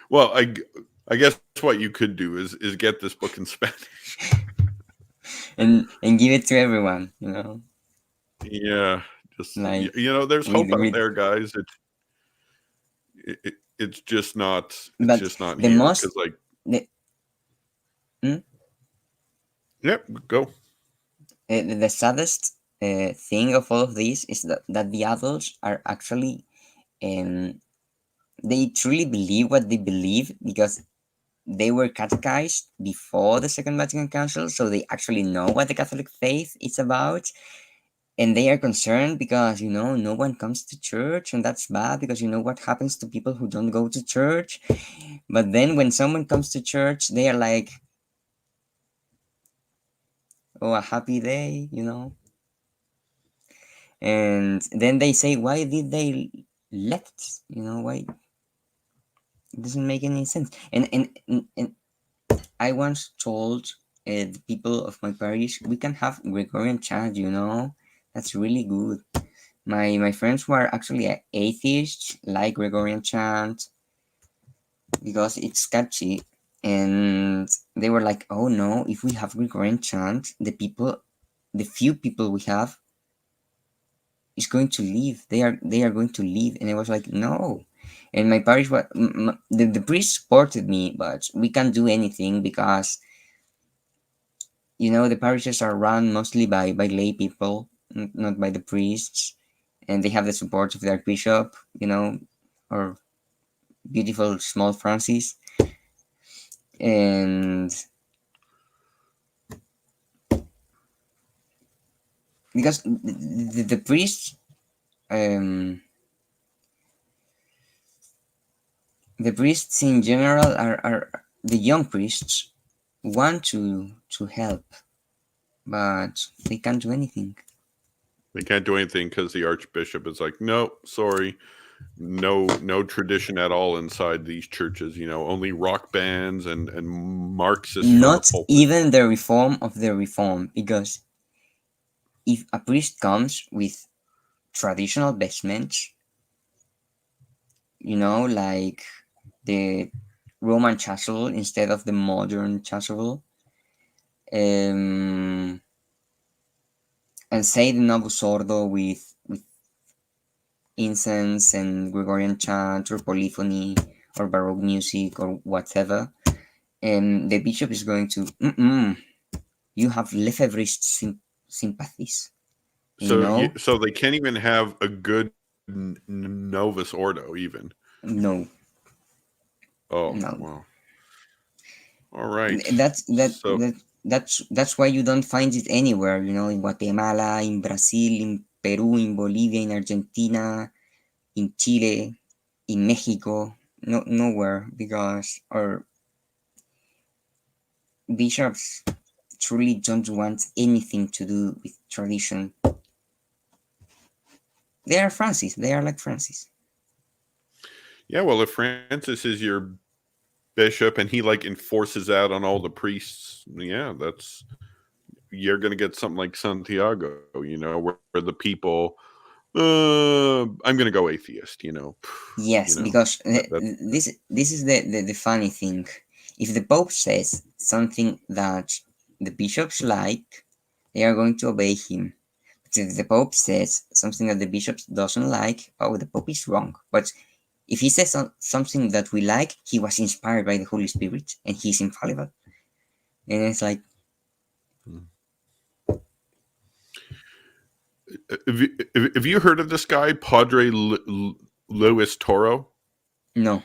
Well, I guess what you could do is get this book in Spanish. And give it to everyone. Yeah, just Like there's with hope out with. there, guys. It's just not. It's But just not the here most because like. the, mm, Yep. Go. the saddest thing of all of this is that the adults are actually um, they truly believe what they believe because they were catechized before the Second Vatican Council, so they actually know what the Catholic faith is about. And they are concerned because no one comes to church, and that's bad because what happens to people who don't go to church. But then when someone comes to church, they are like, oh, a happy day. And then they say, why did they left. Why? It doesn't make any sense. And I once told the people of my parish, we can have Gregorian chant. That's really good. My friends who are actually atheists like Gregorian chant because it's catchy, and they were like, "Oh no, if we have Gregorian chant, the few people we have is going to leave. They are going to leave." And I was like, "No." And my parish, the priest supported me, but we can't do anything because the parishes are run mostly by lay people, not by the priests, and they have the support of the archbishop, or beautiful small Francis, and because the priests, um, the priests in general are the young priests want to help, but they can't do anything. They can't do anything because the archbishop is like, no, sorry, no tradition at all inside these churches. Only rock bands and Marxists from the Not pulpit. even the reform of the reform, because if a priest comes with traditional vestments, like the Roman chasuble instead of the modern chasuble, um, and say the Novus Ordo with incense and Gregorian chant or polyphony or Baroque music or whatever, and the bishop is going to, you have Lefebvrist sympathies, you know? So they can't even have a good Novus Ordo even. No, Oh no. wow. All right. That's that So that that's why you don't find it anywhere. In Guatemala, in Brazil, in Peru, in Bolivia, in Argentina, in Chile, in Mexico. No, nowhere, because our bishops truly don't want anything to do with tradition. They are Francis. They are like Francis. yeah, well, if Francis is your bishop and he like enforces that on all the priests, yeah, that's you're gonna get something like Santiago, where the people, I'm gonna go atheist, Yes, because that this is the funny thing. If the Pope says something that the bishops like, they are going to obey him. But if the Pope says something that the bishops doesn't like, oh, the Pope is wrong. But if he says something that we like, he was inspired by the Holy Spirit and he's infallible. And it's like, have you heard of this guy, Padre Luis Toro? no,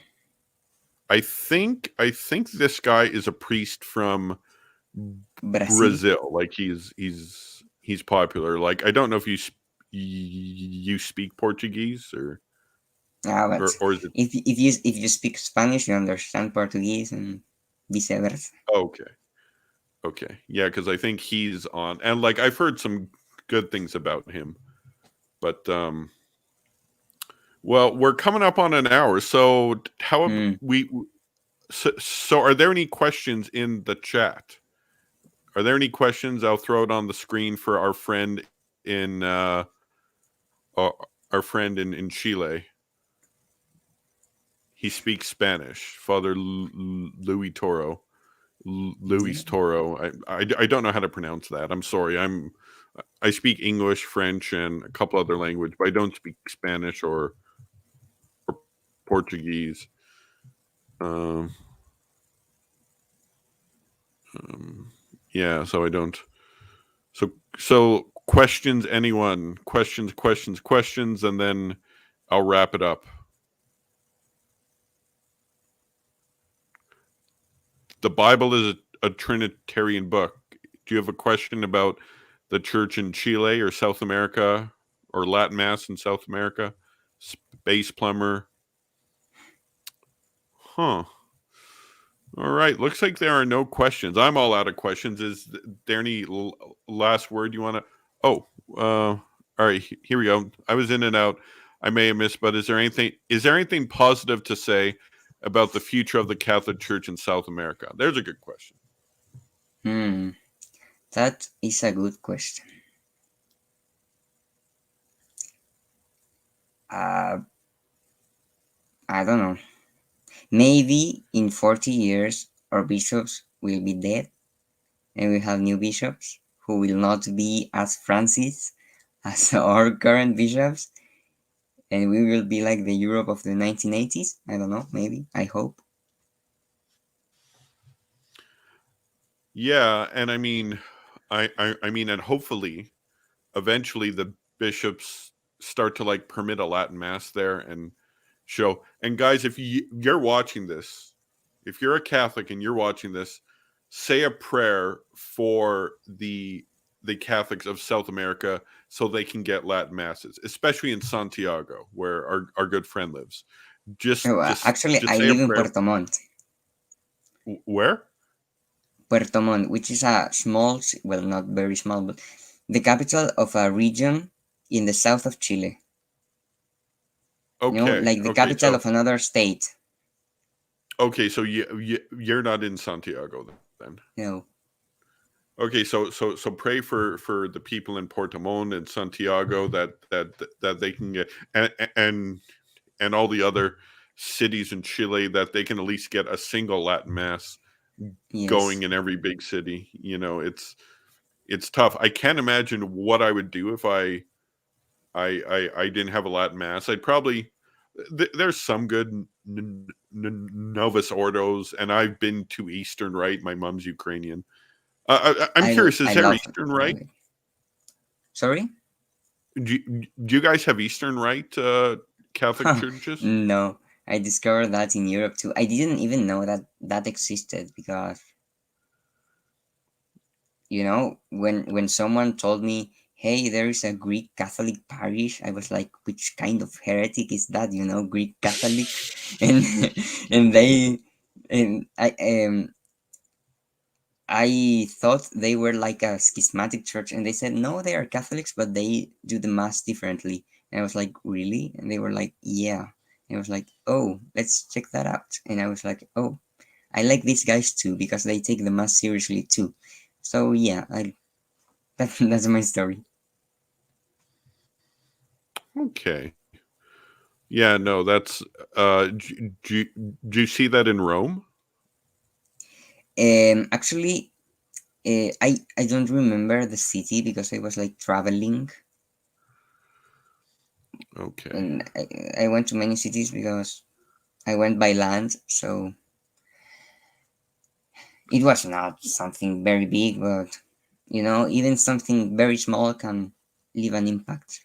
I think this guy is a priest from Brazil. Brazil. Like he's popular. Like I don't know if you speak Portuguese Ah, but or is it if you speak Spanish, you understand Portuguese and vice versa. okay? Okay, yeah, because I think he's on, and like I've heard some good things about him, but well, we're coming up on an hour, so how Hmm. we so are there any questions in the chat? Are there any questions? I'll throw it on the screen for our friend uh, in Chile. He speaks Spanish. Father Louis Toro. Luis Toro. I don't know how to pronounce that. I'm sorry. I speak English, French, and a couple other language, but I don't speak Spanish or Portuguese. Um, yeah, so I don't. So questions, anyone? Questions, and then I'll wrap it up. The Bible is a Trinitarian book. Do you have a question about the church in Chile or South America or Latin Mass in South America? Space plumber. Huh. All right. Looks like there are no questions. I'm all out of questions. Is there any last word you want to? Oh, all right. Here we go. I was in and out. I may have missed, but is there anything positive to say about the future of the Catholic Church in South America? There's a good question. Hmm, that is a good question. Uh, I don't know. Maybe in 40 years, our bishops will be dead and we have new bishops who will not be as Francis as our current bishops, and we will be like the Europe of the 1980s. I don't know, maybe. I hope. Yeah, and I mean, and hopefully, eventually, the bishops start to like permit a Latin mass there and show. And guys, if you're watching this, if you're a Catholic and you're watching this, say a prayer for the Catholics of South America so they can get Latin masses, especially in Santiago, where our good friend lives. Just Oh, just actually, just I say a live in prayer. Puerto Montt. Where? Puerto Montt, which is a small, well, not very small, but the capital of a region in the south of Chile. Okay, Like the okay, capital so of another state. okay, so you're not in Santiago then. No, Okay, so pray for the people in Portamon and Santiago that they can get, and all the other cities in Chile, that they can at least get a single Latin mass going yes, in every big city. It's tough. I can't imagine what I would do if I didn't have a Latin mass. I'd probably there's some good Novus Ordos, and I've been to Eastern Rite. My mom's Ukrainian. I'm curious. Is I there love Eastern all Rite? of it. Sorry? Do you guys have Eastern Rite Catholic churches? No, I discovered that in Europe too. I didn't even know that that existed because when someone told me, "Hey, there is a Greek Catholic parish," I was like, "Which kind of heretic is that?" Greek Catholic, and and they and I thought they were like a schismatic church, and they said no, they are Catholics, but they do the mass differently. And I was like, really? And they were like, yeah. And I was like, oh, let's check that out. And I was like, oh, I like these guys too because they take the mass seriously too. So yeah, that's my story. Okay. Yeah. No. That's. Do you see that in Rome? Actually, I don't remember the city because I was like traveling, Okay. and I went to many cities because I went by land, so it was not something very big, but even something very small can leave an impact.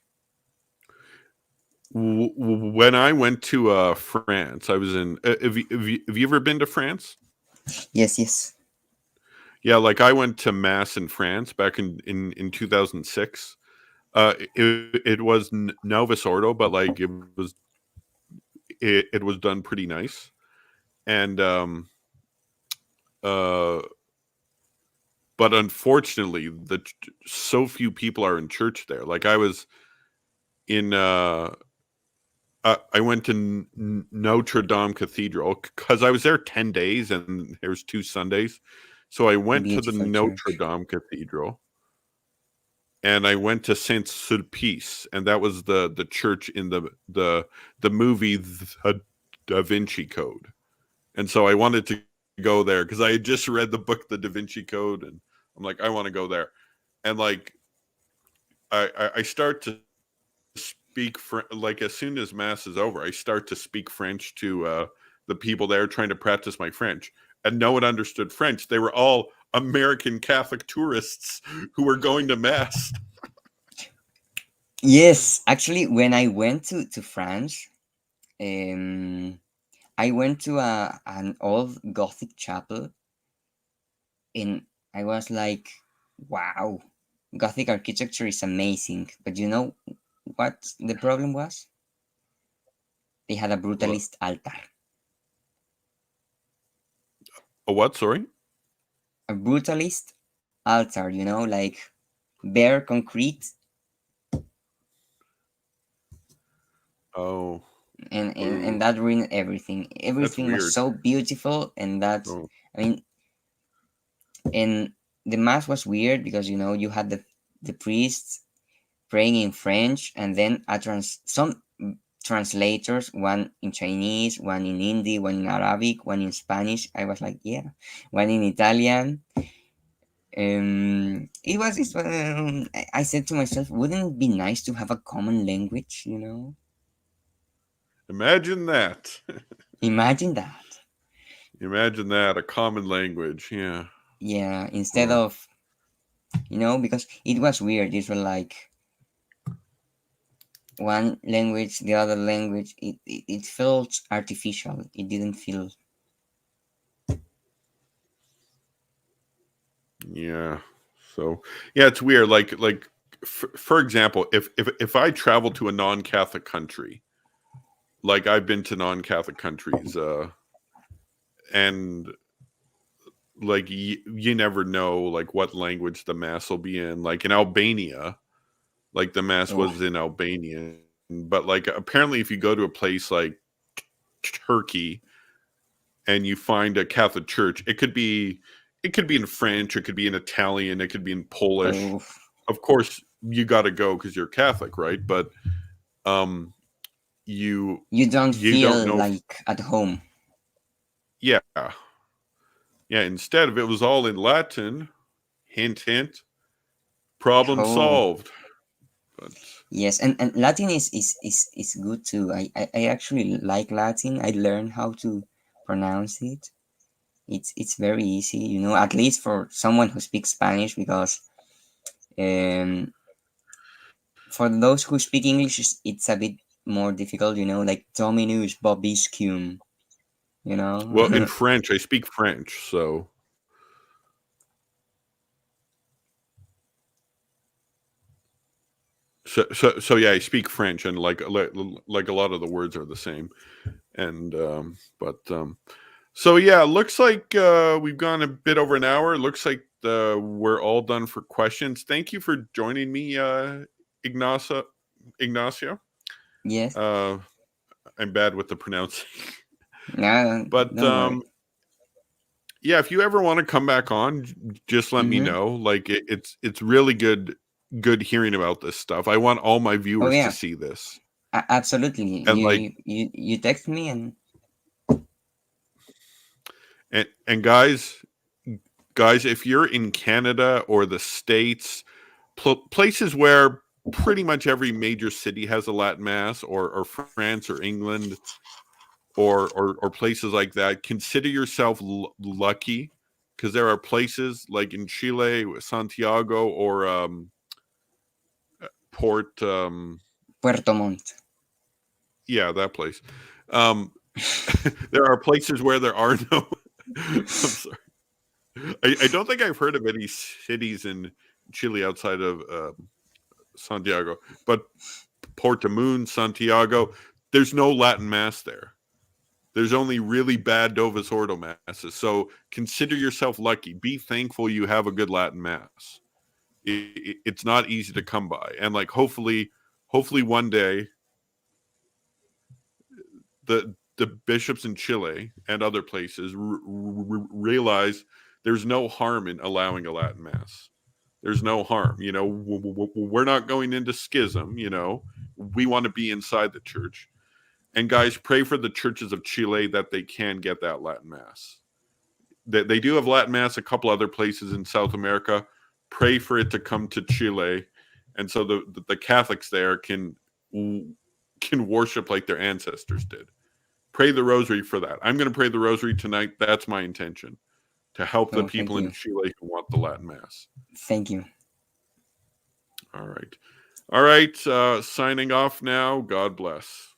When I went to France, I was in. Have you ever been to France? Yes, yes. Yeah, like I went to mass in France back in 2006. It was Novus Ordo, but like it was done pretty nice, and uh, but unfortunately, so few people are in church there. Like I was in I went to Notre Dame Cathedral because I was there 10 days and there was 2 Sundays, so I went to the Beautiful Notre church. Dame Cathedral and I went to Saint Sulpice, and that was the church in the movie The Da Vinci Code. And so I wanted to go there because I had just read the book The Da Vinci Code, and I'm like, I want to go there. And like I start to speak like as soon as mass is over, I start to speak French to the people there trying to practice my French, and no one understood French. They were all American Catholic tourists who were going to mass. Yes, actually, when I went to France, I went to an old Gothic chapel, and I was like, wow, Gothic architecture is amazing. But you know what the problem was? They had a What? brutalist altar. A what? Sorry. A brutalist altar, like bare concrete. Oh, and boo. that ruined everything. That's Everything was weird. so beautiful, and that, Oh, I mean, and the mass was weird because you had the priests praying in French, and then some translators, one in Chinese, one in Hindi, one in Arabic, one in Spanish. I was like, yeah, one in Italian. I said to myself, wouldn't it be nice to have a common language? imagine that. Imagine that. Imagine that, a common language. Yeah. Yeah, instead Oh, of, because it was weird. It was like one language, the other language. It felt artificial. It didn't feel. yeah. So, yeah, it's weird. Like for example, if I travel to a non-Catholic country, like I've been to non-Catholic countries, and like you never know like what language the mass will be in. Like in Albania, like the mass Oh, was in Albanian, but like apparently if you go to a place like Turkey and you find a Catholic church, it could be in French, it could be in Italian, it could be in Polish. oh, Of course, you got to go because you're Catholic, right? But um, you you don't you don't feel know. like at home. Yeah, yeah. Instead of it was all in Latin. Hint, hint. Problem Oh, solved. But yes, and Latin is good too. I actually like Latin. I learned how to pronounce it. It's very easy, at least for someone who speaks Spanish, because um, for those who speak English, it's a bit more difficult, like Dominus Bobiscum, you well, in know? French, I speak French, so yeah, I speak French, and like a lot of the words are the same, and but so yeah, looks like we've gone a bit over an hour. Looks like we're all done for questions. Thank you for joining me, Ignacio. Ignacio. Yes. Uh, I'm bad with the pronouncing, No, but don't worry. yeah, if you ever want to come back on, just let me Mm-hmm. know. Like it's really good hearing about this stuff. I want all my Oh, viewers to yeah, see this. absolutely. And like You text me, and and guys, if you're in Canada or the States, places where pretty much every major city has a Latin mass, or France or England, or places like that, consider yourself lucky, because there are places like in Chile, Santiago, or Port Puerto Montt. yeah, that place. Um there are places where there are no I'm sorry. I don't think I've heard of any cities in Chile outside of Santiago, but Portamun, Santiago, there's no Latin mass there. There's only really bad Novus Ordo masses. So consider yourself lucky. Be thankful you have a good Latin mass. It's not easy to come by, and like hopefully one day the bishops in Chile and other places realize there's no harm in allowing a Latin mass. There's no harm. We're not going into schism. We want to be inside the church. And guys, pray for the churches of Chile that they can get that Latin mass. They do have Latin mass a couple other places in South America. Pray for it to come to Chile, and so the Catholics there can worship like their ancestors did. Pray the rosary for that. I'm going to pray the rosary tonight. That's my intention, to help the Oh, thank people in you. Chile who want the Latin mass. Thank you. All right. All right. Signing off now. God bless.